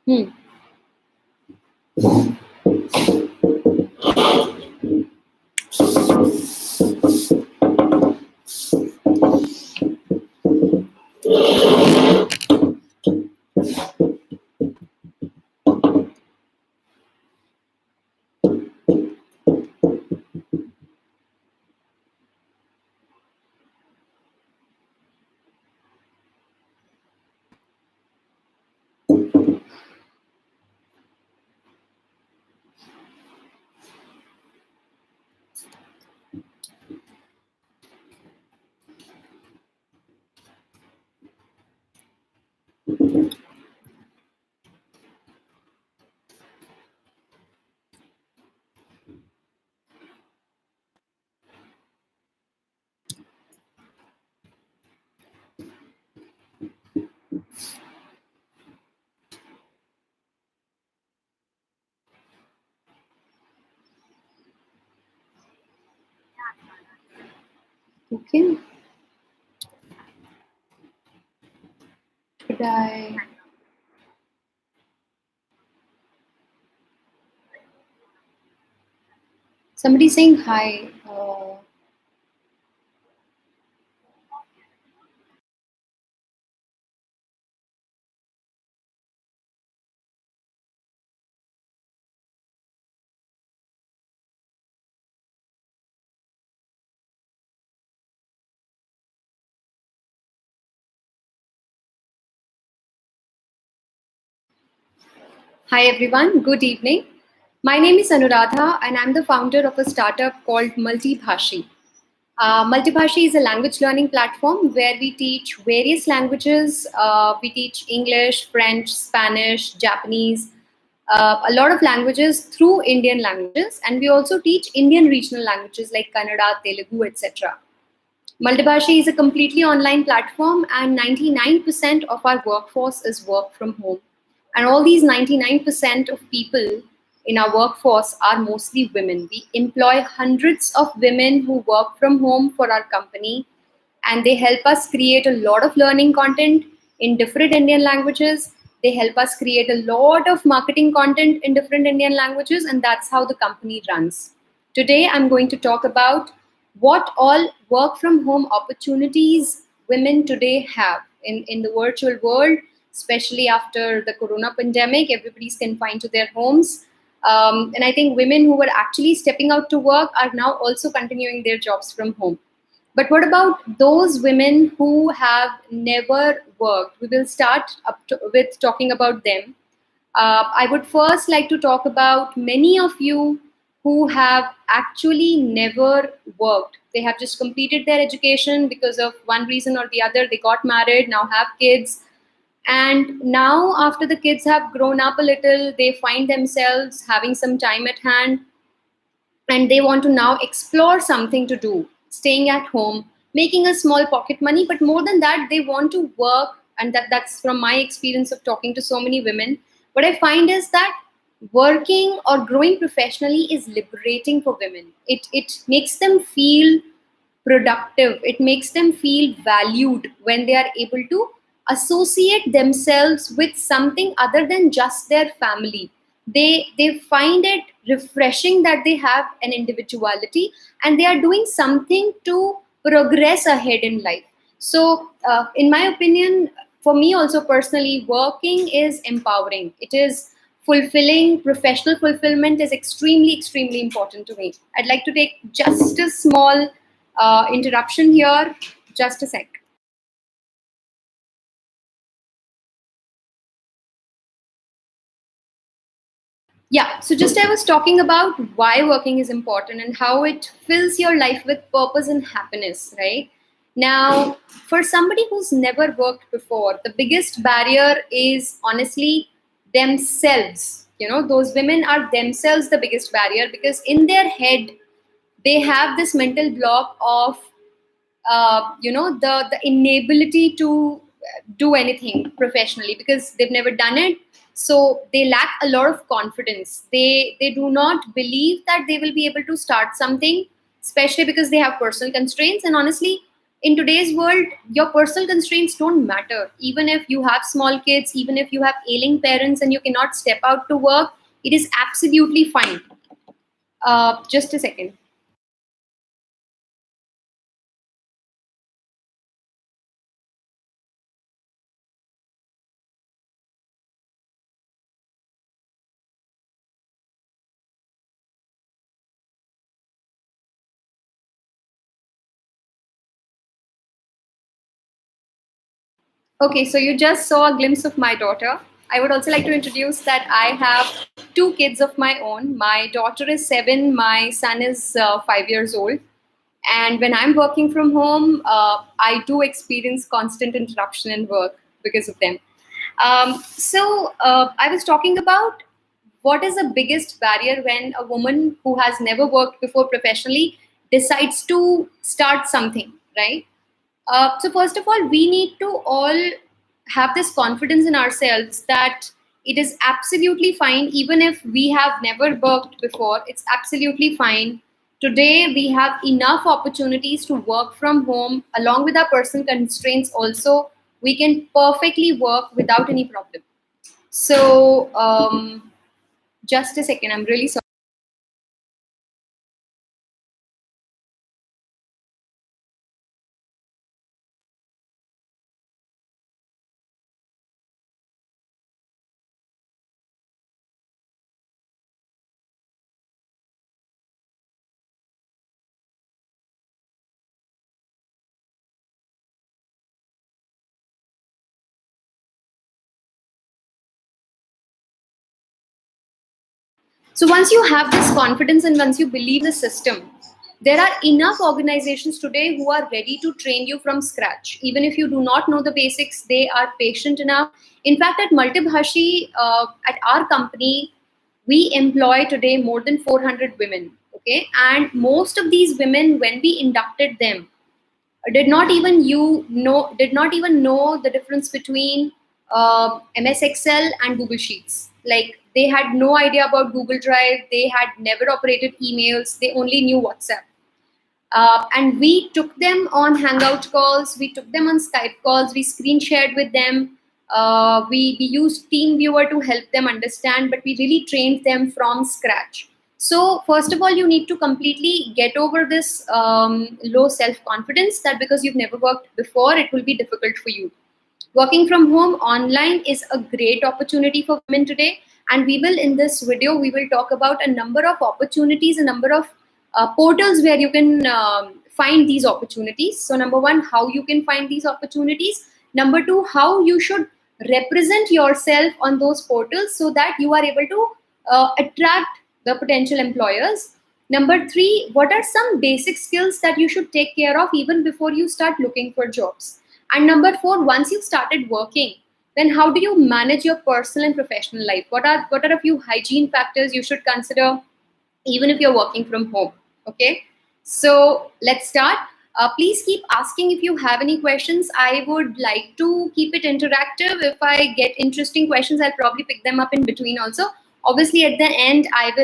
Hmm. Okay. Should I? Somebody saying hi. Hi everyone. Good evening. My name is Anuradha, and I'm the founder of a startup called Multibhashi. Multibhashi is a language learning platform where we teach various languages. We teach English, French, Spanish, Japanese, a lot of languages through Indian languages, and we also teach Indian regional languages like Kannada, Telugu, etc. Multibhashi is a completely online platform, and 99% of our workforce is work from home. And all these 99% of people in our workforce are mostly women. We employ hundreds of women who work from home for our company, and they help us create a lot of learning content in different Indian languages. They help us create a lot of marketing content in different Indian languages, and that's how the company runs. Today, I'm going to talk about what all work from home opportunities women today have in the virtual world, especially after the corona pandemic. Everybody's confined to their homes. And I think women who were actually stepping out to work are now also continuing their jobs from home. But what about those women who have never worked? We will start with talking about them. I would first like to talk about many of you who have actually never worked. They have just completed their education because of one reason or the other. They got married, now have kids. And now, after the kids have grown up a little, they find themselves having some time at hand, and they want to now explore something to do, staying at home, making a small pocket money. But more than that, they want to work. And that's from my experience of talking to so many women. What I find is that working or growing professionally is liberating for women. It makes them feel productive. It makes them feel valued when they are able to associate themselves with something other than just their family. They find it refreshing that they have an individuality, and they are doing something to progress ahead in life. So in my opinion, for me also personally, working is empowering. It is fulfilling. Professional fulfillment is extremely important to me. I'd like to take just a small interruption here. Just a sec. Yeah, so just I was talking about why working is important and how it fills your life with purpose and happiness, right? Now, for somebody who's never worked before, the biggest barrier is honestly themselves. You know, those women are themselves the biggest barrier, because in their head, they have this mental block of the inability to do anything professionally because they've never done it. So they lack a lot of confidence. They do not believe that they will be able to start something, especially because they have personal constraints. And honestly, in today's world, your personal constraints don't matter. Even if you have small kids, even if you have ailing parents and you cannot step out to work, it is absolutely fine. Just a second. Okay, so you just saw a glimpse of my daughter. I would also like to introduce that I have two kids of my own. My daughter is 7, my son is 5 years old. And when I'm working from home, I do experience constant interruption in work because of them. So I was talking about what is the biggest barrier when a woman who has never worked before professionally decides to start something, right? So first of all, we need to all have this confidence in ourselves that it is absolutely fine, even if we have never worked before. It's absolutely fine. Today, we have enough opportunities to work from home, along with our personal constraints. Also, we can perfectly work without any problem. So, just a second. I'm really sorry. So once you have this confidence and once you believe the system, there are enough organizations today who are ready to train you from scratch. Even if you do not know the basics, they are patient enough. In fact, at Multibhashi, at our company, we employ today more than 400 women. Okay, and most of these women, when we inducted them, did not even know the difference between MS Excel and Google Sheets. Like they had no idea about Google Drive. They had never operated emails. They only knew WhatsApp. And we took them on Hangout calls. We took them on Skype calls. We screen shared with them. We used TeamViewer to help them understand, but we really trained them from scratch. So first of all, you need to completely get over this low self-confidence that because you've never worked before, it will be difficult for you. Working from home online is a great opportunity for women today. And we will, in this video, we will talk about a number of opportunities, a number of portals where you can find these opportunities. So number one, how you can find these opportunities. Number two, how you should represent yourself on those portals so that you are able to attract the potential employers. Number three, what are some basic skills that you should take care of even before you start looking for jobs? And number four, once you've started working, then how do you manage your personal and professional life? What are a few hygiene factors you should consider even if you're working from home? Okay, so let's start. Please keep asking if you have any questions. I would like to keep it interactive. If I get interesting questions, I'll probably pick them up in between also. Obviously, at the end, I will